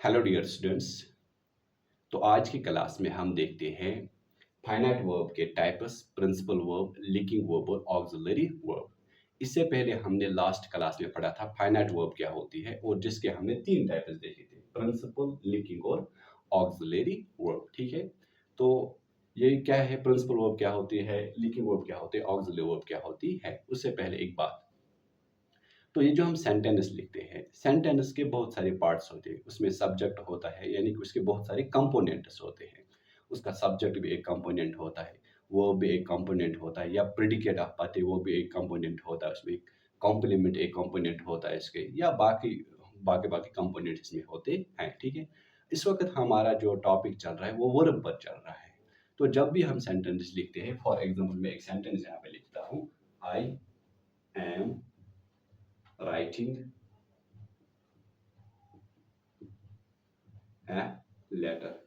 Hello dear students. तो आज की क्लास में हम देखते हैं फाइनाइट वर्ब के types, principal verb, linking verb और ऑक्सिलरी वर्ब। इससे पहले हमने लास्ट क्लास में पढ़ा था फाइनाइट वर्ब क्या होती है और जिसके हमने तीन टाइप्स देखे थे, प्रिंसिपल, लीकिंग और ऑक्सिलरी वर्ब। ठीक है, तो ये क्या है, प्रिंसिपल वर्ब क्या होती है, लीकिंग वर्ब क्या होती है, ऑक्सिलरी वर्ब क्या होती है। उससे पहले एक बात, तो ये जो हम सेंटेंस लिखते हैं, सेंटेंस के बहुत सारे पार्ट्स होते हैं। उसमें सब्जेक्ट होता है, यानी कि उसके बहुत सारे कंपोनेंट्स होते हैं। उसका सब्जेक्ट भी एक कंपोनेंट होता है, वो भी एक कंपोनेंट होता है, या प्रेडिकेट आप पाते वो भी एक कंपोनेंट होता है, उसमें कॉम्प्लीमेंट एक कंपोनेंट होता है इसके, या बाकी बाकी बाकी कंपोनेंट इसमें होते हैं। ठीक है, इस वक्त हमारा जो टॉपिक चल रहा है वो वर्ब पर चल रहा है। तो जब भी हम सेंटेंस लिखते हैं, फॉर एग्जाम्पल मैं एक सेंटेंस यहाँ पे लिखता हूँ, आई एम राइटिंग है लेटर।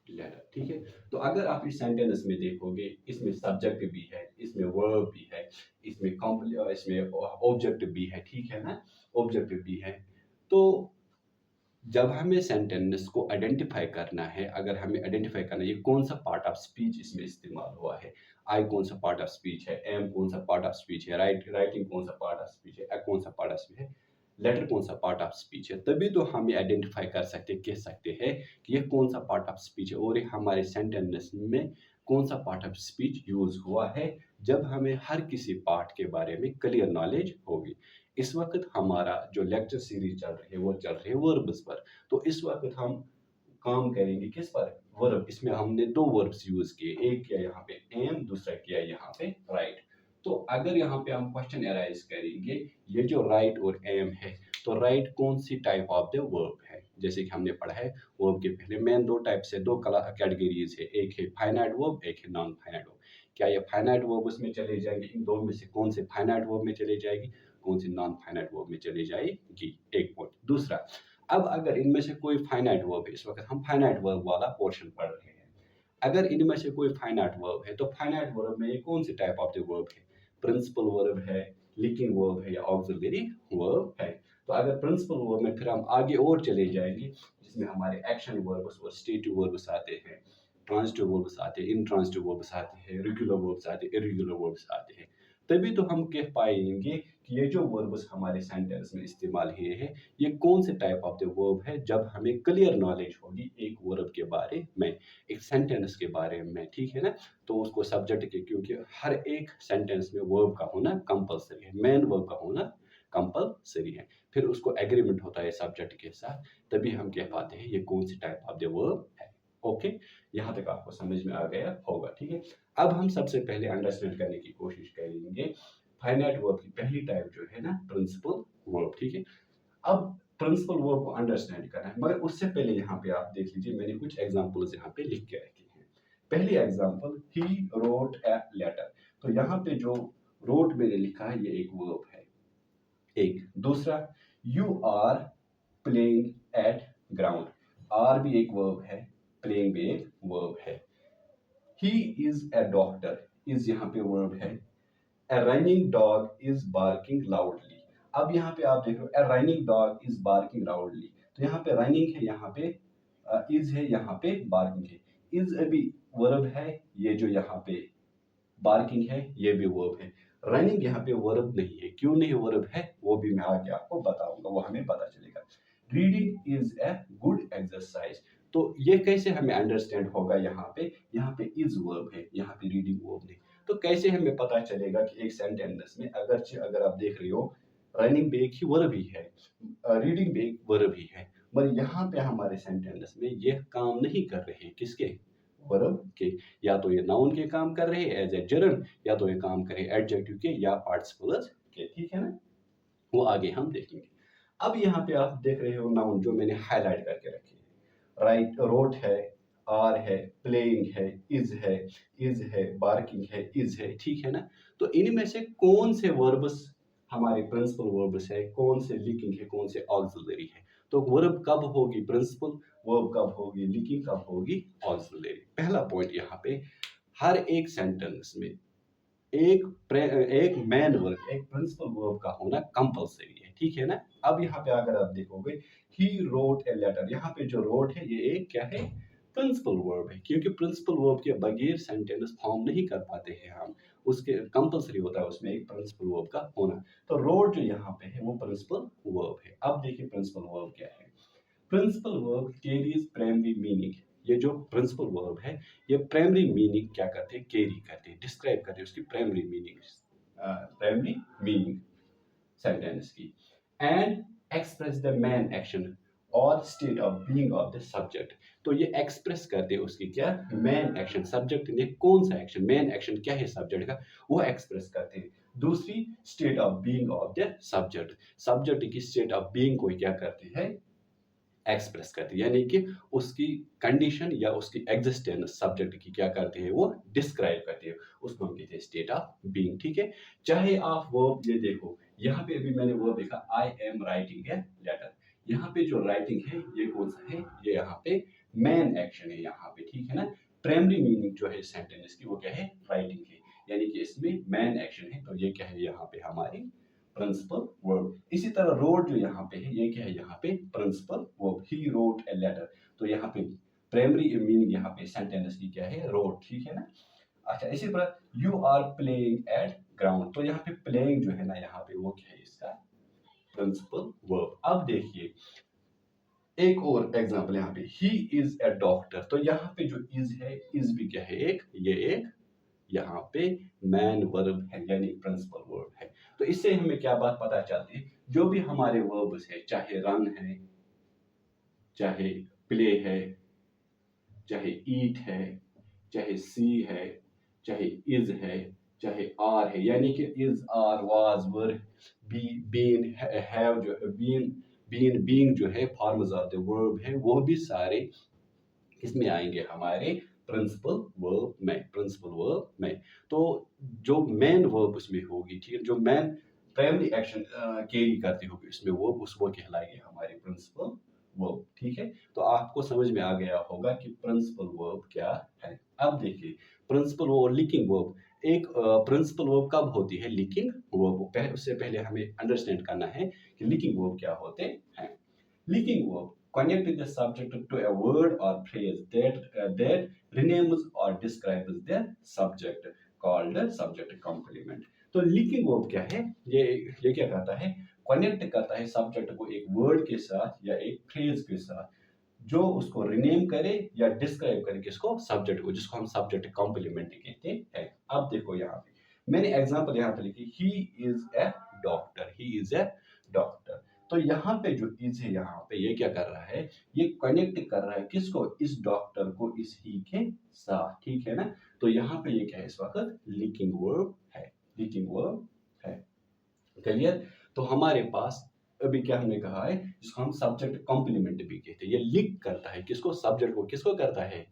लेटर, ठीक है। तो अगर आप इस सेंटेंस में देखोगे, इसमें सब्जेक्ट भी है, इसमें वर्ब भी है, इसमें ऑब्जेक्ट भी है, ठीक है ना, ऑब्जेक्ट भी है। तो जब हमें सेंटेंस को आइडेंटिफाई करना है, अगर हमें आइडेंटिफाई करना है ये कौन सा पार्ट ऑफ स्पीच इसमें इस्तेमाल हुआ है, आई कौन सा पार्ट ऑफ स्पीच है, एम कौन सा पार्ट ऑफ स्पीच है, राइटिंग कौन सा पार्ट ऑफ स्पीच है, कौन सा पार्ट ऑफ स्पीच है, लेटर कौन सा पार्ट ऑफ स्पीच है, तभी तो हमें आइडेंटिफाई कर सकते, कह सकते हैं कि ये कौन सा पार्ट ऑफ स्पीच है और ये हमारे सेंटेंस में कौन सा पार्ट ऑफ स्पीच यूज हुआ है। जब हमें हर किसी पार्ट के बारे में क्लियर नॉलेज होगी। इस वक्त हमारा जो लेक्चर सीरीज चल रही है वो चल रही है वर्ब्स पर। तो इस वक्त हम काम करेंगे किस पर, वर्ब। इसमें हमने दो वर्ब्स यूज किए, एक किया यहाँ पे एम, दूसरा किया यहाँ पे राइट। तो अगर यहाँ पे हम क्वेश्चन एराइज करेंगे, ये जो राइट और एम है, तो राइट कौन सी टाइप ऑफ द वर्ब है। जैसे कि हमने पढ़ा है, वर्ब के पहले मेन दो टाइप से, दो कैटेगरीज है, एक है फाइनाइट वर्ब, एक है नॉन फाइनाइट वर्ब। क्या ये फाइनाइट वर्ब उसमें चले जाएंगे, इन दोनों में से कौन से फाइनाइट वर्ब में चले जाएगी, कौन सी नॉन फाइनाइट वर्ब में चली जाएगी, एक पॉइंट। दूसरा, अब अगर इनमें से कोई फाइनाइट वर्ब है, इस वक्त हम फाइनाइट वर्ब वाला पोर्शन पढ़ रहे हैं, अगर इनमें से कोई फाइनाइट वर्ब है तो फाइनाइट वर्ब में ये कौन सी टाइप ऑफ द वर्ब है, प्रिंसिपल वर्ब है, लीकिंग वर्ब है, या ऑक्सिलरी वर्ब है। तो अगर प्रिंसिपल वर्ब में फिर हम आगे और चले जाएंगे, जिसमें हमारे एक्शन वर्ब्स और स्टेटिव वर्ब्स आते हैं, ट्रांजिटिव वर्ब्स आते हैं, इंट्रांजिटिव वर्ब्स आते हैं, रेगुलर वर्ब्स आते हैं, इरेगुलर वर्ब्स आते हैं। तभी तो हम कह पाएंगे कि ये जो वर्ब्स हमारे सेंटेंस में इस्तेमाल हुए हैं, ये कौन से टाइप ऑफ द वर्ब है, जब हमें क्लियर नॉलेज होगी एक वर्ब के बारे में, एक सेंटेंस के बारे में। ठीक है ना, तो उसको सब्जेक्ट के, क्योंकि हर एक सेंटेंस में वर्ब का होना कंपलसरी है, मेन वर्ब का होना कंपलसरी है, फिर उसको एग्रीमेंट होता है सब्जेक्ट के साथ, तभी हम कह पाते हैं ये कौन सी टाइप ऑफ द वर्ब है। ओके, यहाँ तक आपको समझ में आ गया होगा। ठीक है, अब हम सबसे पहले अंडरस्टैंड करने की कोशिश करेंगे फाइनाइट वर्ब की पहली टाइप जो है ना, प्रिंसिपल वर्ब। ठीक है, अब प्रिंसिपल वर्ब को अंडरस्टैंड करना है, मगर उससे पहले यहाँ पे आप देख लीजिए, मैंने कुछ एग्जांपल्स यहाँ पे लिख के रखे हैं। पहली example, he wrote a letter. तो यहाँ पे जो रोट मैंने लिखा है ये एक वर्ब है, एक। दूसरा, you are playing at ground, are भी एक वर्ब है, प्लेइंग भी एक वर्ब है। He is a doctor, is यहाँ पे वर्ब है। A running dog is barking loudly। अब यहाँ पे आप देख रहे हो, a running dog is barking loudly। तो यहाँ पे running है, यहाँ पे is है, यहाँ पे barking है। is अभी वर्ब है, ये जो यहाँ पे barking है ये भी वर्ब है। रनिंग यहाँ पे वर्ब नहीं है, क्यों नहीं वर्ब है वो भी मैं आगे आपको बताऊंगा, वो हमें पता चलेगा। Reading is a good exercise. तो ये कैसे हमें अंडरस्टैंड होगा, यहाँ पे इज वर्ब है, यहाँ पे रीडिंग वर्ब नहीं। तो कैसे हमें पता चलेगा कि एक सेंटेंस में अगर आप देख रहे हो, रनिंग भी एक ही वर्ब ही है, रीडिंग भी एक वर्ब ही है, पर यहाँ पे हमारे सेंटेंस में ये काम नहीं कर रहे हैं, किसके, वर्ब के। या तो ये नाउन के काम कर रहे हैं एज ए जर्न, या तो ये काम करे एडजेक्टिव के या पार्टिसिपल्स के। ठीक है ना, वो आगे हम देखेंगे। अब यहाँ पे आप देख रहे हो नाउन जो मैंने हाईलाइट करके रखे हैं, राइट, रोट है, आर है, प्लेइंग है, इज है, बार्किंग है, इज है। ठीक है ना, तो इनमें से कौन से वर्ब्स हमारे प्रिंसिपल वर्ब्स है, कौन से लिंकिंग है, कौन से ऑक्सिलरी है। तो वर्ब कब होगी प्रिंसिपल, वर्ब कब होगी लिंकिंग, कब होगी ऑक्सिलरी। पहला पॉइंट यहाँ पे, हर एक सेंटेंस में एक एक मेन वर्ब, एक प्रिंसिपल वर्ब का होना कंपलसरी है। ठीक है ना, अब यहाँ पे अगर आप देखोगे ही रोट ए लेटर, यहाँ पे जो रोट है ये एक क्या है, प्रिंसिपल वर्ब है, क्योंकि प्रिंसिपल वर्ब के बगैर सेंटेंस फॉर्म नहीं कर पाते हैं हम, उसके कंपलसरी होता है उसमें एक प्रिंसिपल वर्ब का होना। तो रोट जो यहाँ पे है वो प्रिंसिपल वर्ब है। अब देखिए प्रिंसिपल वर्ब क्या है। Principal verb carries primary meaning. ये जो प्रिंसिपल वर्ब है ये प्राइमरी मीनिंग क्या करते हैं, कैरी करते हैं, डिस्क्राइब करते हैं उसकी प्राइमरी मीनिंग सेंटेंस की। And express the main action और state of being of the subject. तो ये एक्सप्रेस करते हैं उसकी क्या, मेन एक्शन, सब्जेक्ट ने कौन सा एक्शन, मेन एक्शन क्या है सब्जेक्ट का, वो एक्सप्रेस करते हैं। दूसरी state of being of the subject, subject की स्टेट ऑफ बीइंग को क्या करते हैं, एक्सप्रेस करती है, यानी कि उसकी कंडीशन या उसकी एग्जिस्टेंस सब्जेक्ट की क्या करते हैं, वो डिस्क्राइब करती है, उसको हम कहते हैं स्टेट ऑफ बीइंग। ठीक है, चाहे आप वर्ब ये देखो, यहाँ पे अभी मैंने वर्ब देखा I am writing a letter, यहाँ पे जो राइटिंग है ये कौन सा है, ये यहाँ पे मेन एक्शन है यहाँ पे, ठीक है ना। प्राइमरी मीनिंग जो है सेंटेंस की वो क्या है, राइटिंग है, यानी कि इसमें मेन एक्शन है, तो ये क्या है यहाँ पे हमारी प्रिंसिपल वर्ब। इसी तरह रोड जो यहाँ पे है ये क्या है, यहाँ पे principal verb, he wrote a letter, तो यहाँ पे प्राइमरी मीनिंग यहाँ पे सेंटेंस की क्या है, रोट, ठीक है ना। अच्छा, इसी तरह you are playing at ground, तो यहाँ पे प्लेइंग जो है ना यहाँ पे वो क्या है, इसका प्रिंसिपल वर्ब। अब देखिए एक और एग्जांपल यहाँ पे, ही इज ए डॉक्टर, तो यहाँ पे जो इज है, इज भी क्या है, एक ये एक यहाँ पे मैन वर्ब है, यानी प्रिंसिपल वर्ब है। तो इससे हमें क्या बात पता चलती है, जो भी हमारे वर्ब्स है, चाहे रन है, चाहे प्ले है, चाहे ईट है, चाहे सी है, चाहे इज है, चाहे आर है, यानी कि is are was were be been have जो बीइंग जो है फॉर्म्स ऑफ द वर्ब है, वो भी सारे किसमें आएंगे, हमारे प्रिंसिपल वर्ब में। तो जो मेन वर्ब उसमें होगी, ठीक है, जो मेन प्राइमरी एक्शन कैरी करती होगी उसमें वर्ब, उस वो कहलाएगी हमारी प्रिंसिपल वर्ब। ठीक है, तो आपको समझ में आ गया होगा कि प्रिंसिपल वर्ब क्या है। अब देखिए प्रिंसिपल वर्ब और लिंकिंग वर्ब। एक प्रिंसिपल वर्ब कब होती है, लिंकिंग वर्ब, पहले उससे पहले हमें अंडरस्टैंड करना है कि लिंकिंग वर्ब क्या होते हैं। Linking verb connect the subject to a word or phrase that renames or describes the subject, called subject complement। तो linking verb क्या है, ये क्या करता है, कनेक्ट करता है सब्जेक्ट को एक वर्ड के साथ या एक फ्रेज के साथ, जो उसको रिनेम करे या डिस्क्राइब करे किसको, सब्जेक्ट को, जिसको हम सब्जेक्ट कॉम्प्लीमेंट कहते हैं। अब देखो यहाँ पे मैंने एग्जांपल यहाँ पे लिखी, ही is a doctor, he is a doctor. तो यहाँ पे जो इज है यहाँ पे ये क्या कर रहा है, ये कनेक्ट कर रहा है किसको, इस डॉक्टर को इस ही के साथ, ठीक है ना। तो यहाँ पे ये क्या है, इस वक्त लिंकिंग वर्ब है, लिंकिंग वर्ब है। क्लियर। तो हमारे पास अभी क्या हमने कहा है, जिसको हम सब्जेक्ट कॉम्प्लीमेंट भी कहते हैं, ये लिंक करता है किसको, सब्जेक्ट को किसको करता है,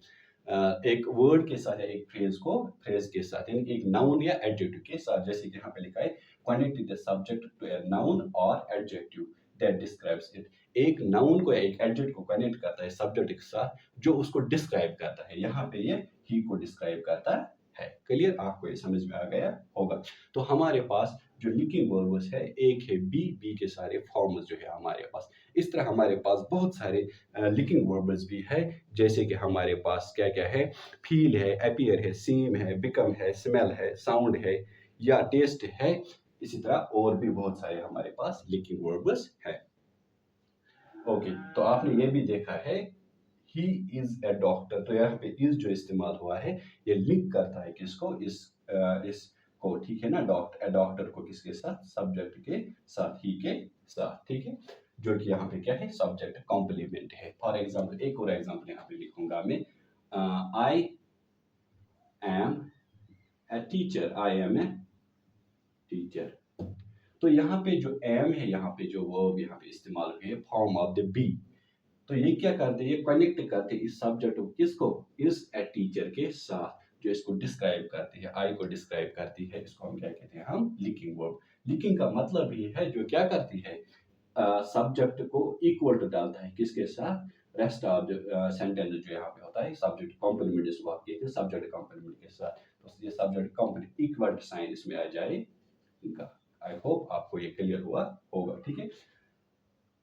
एक वर्ड के साथ या एक फ्रेज को फ्रेज के साथ, यानी कि एक नाउन या एडजेक्टिव के साथ। जैसे कि यहाँ पे लिखा है connect the subject to a noun और एडजेक्टिव दैट डिस्क्राइब्स इट। एक नाउन को या एक एडजेक्ट को कनेक्ट करता है सब्जेक्ट के साथ जो उसको डिस्क्राइब करता है, यहाँ पे ये ही को डिस्क्राइब करता है। क्लियर, आपको ये समझ में आ गया होगा। तो हमारे पास जो लिंकिंग वर्ब्स है, एक है बी के सारे फॉर्म्स जो है हमारे पास। इस तरह हमारे पास बहुत सारे लिंकिंग वर्ब्स भी है, जैसे कि हमारे पास क्या क्या है, फील है, अपीयर है, सीम है, बिकम है, स्मेल है, साउंड है या टेस्ट है। इसी तरह और भी बहुत सारे हमारे पास लिंकिंग वर्ब्स है। ओके, तो आपने ये भी देखा है ही इज ए डॉक्टर, तो यहाँ पे इज जो इस्तेमाल हुआ है ये लिंक करता है किसको, इस को, ठीक है ना, डॉक्टर को किसके साथ, सब्जेक्ट के साथ, ही के साथ, ठीक है, जो कि यहाँ पे क्या है, सब्जेक्ट कॉम्प्लीमेंट है। फॉर एग्जाम्पल एक और एग्जाम्पल यहाँ पे लिखूंगा मैं, I am a teacher, I am a teacher. तो यहाँ पे जो एम है, यहाँ पे जो वर्ब यहाँ पे इस्तेमाल हुई है, फॉर्म ऑफ द बी, तो ये क्या करते हैं, ये कनेक्ट करते हैं इस सब्जेक्ट को किसको, इस ए टीचर के साथ, जो इसको डिस्क्राइब करती है, आई को डिस्क्राइब करती है, इसको हम क्या कहते हैं, हम लिंकिंग वर्ब। लिंकिंग का मतलब ये है जो क्या करती है, सब्जेक्ट को इक्वल टू डालता है किसके साथ, रेस्ट ऑफ सेंटेंस जो यहाँ पे होता है सब्जेक्ट कॉम्प्लीमेंट, जिसको आप कहते हैं सब्जेक्ट कॉम्प्लीमेंट के साथ, तो ये सब्जेक्ट कॉम्प्लीमेंट इक्वल साइन इसमें आ जाए इनका। आई होप आपको ये क्लियर हुआ होगा, ठीक है।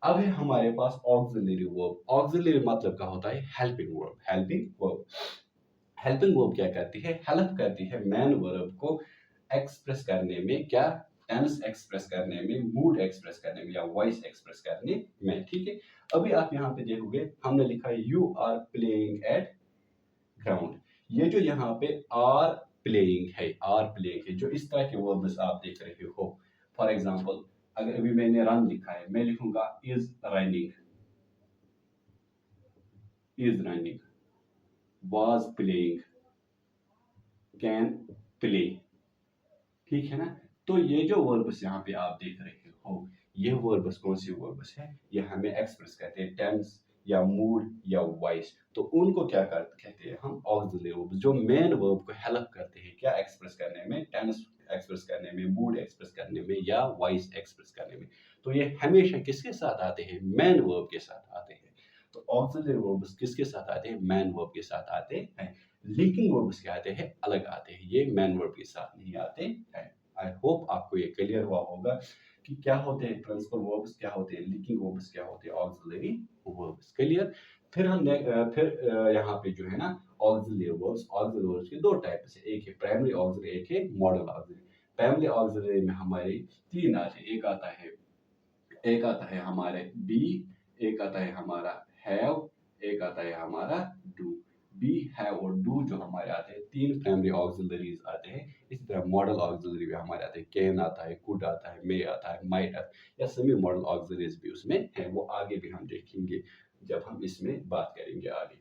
अब है हमारे पास ऑक्सिलरी वर्ब। ऑक्सिलरी मतलब क्या होता है? Helping verb. Helping verb, helping verb क्या करती है? हेल्प करती है मेन वर्ब को एक्सप्रेस करने में, क्या? टेंस एक्सप्रेस करने में, मूड एक्सप्रेस करने में, या वॉइस एक्सप्रेस करने में। ठीक है, अभी आप यहाँ पे देखोगे हमने लिखा है you are playing at ground. ये जो यहाँ पे आर प्लेइंग है, आर प्लेइंग है, जो इस तरह के वर्ब्स आप देख रहे हो। फॉर एग्जाम्पल, अगर अभी मैंने रन लिखा है, मैं लिखूंगा is running, is running, was playing, can play. ठीक है ना? तो ये जो वर्ब्स यहाँ पे आप देख रहे हो, ये वर्ब्स कौन सी वर्ब्स है? ये हमें एक्सप्रेस करते हैं टेंस या मूड या वॉइस। तो उनको क्या कहते हैं हम? ऑक्सिलरी वर्ब्स, जो मेन वर्ब को हेल्प करते हैं क्या एक्सप्रेस करने में? टेंस एक्सप्रेस करने में, मूड एक्सप्रेस करने में, या वॉइस एक्सप्रेस करने में। तो ये हमेशा किसके साथ आते हैं? मेन वर्ब के साथ आते हैं। तो ऑक्सिलरी वर्ब्स किसके साथ आते हैं? मेन वर्ब के साथ आते हैं। लिंकिंग वर्ब्स क्या आते हैं? अलग आते हैं, ये मेन वर्ब के साथ नहीं आते हैं। आई होप आपको ये क्लियर हुआ होगा कि क्या होते हैं ट्रांसफर वर्ब्स, क्या होते हैं लिंकिंग वर्ब्स, क्या होते हैं ऑक्सिलरी वर्ब्स। क्लियर? फिर यहाँ पे जो है ना ऑक्सिलरी वर्ब्स के दो टाइप्स है, एक है प्राइमरी ऑक्सिलरी, एक है मॉडल ऑक्सिलरी। प्राइमरी ऑक्सिलरी में हमारे तीन आते हैं, एक आता है हमारे बी, एक आता है हमारा हैव, एक आता है हमारा डू। बी, हैव और डू जो हमारे आते हैं, तीन प्राइमरी ऑक्सिलरीज आते हैं। इसी तरह मॉडल ऑक्सिलरी भी हमारे आते हैं, कैन आता है, कुड आता है, मे आता है, माइट आता है, या सभी मॉडल ऑक्सिलरीज भी उसमें हैं। वो आगे भी हम देखेंगे जब हम इसमें बात करेंगे आगे।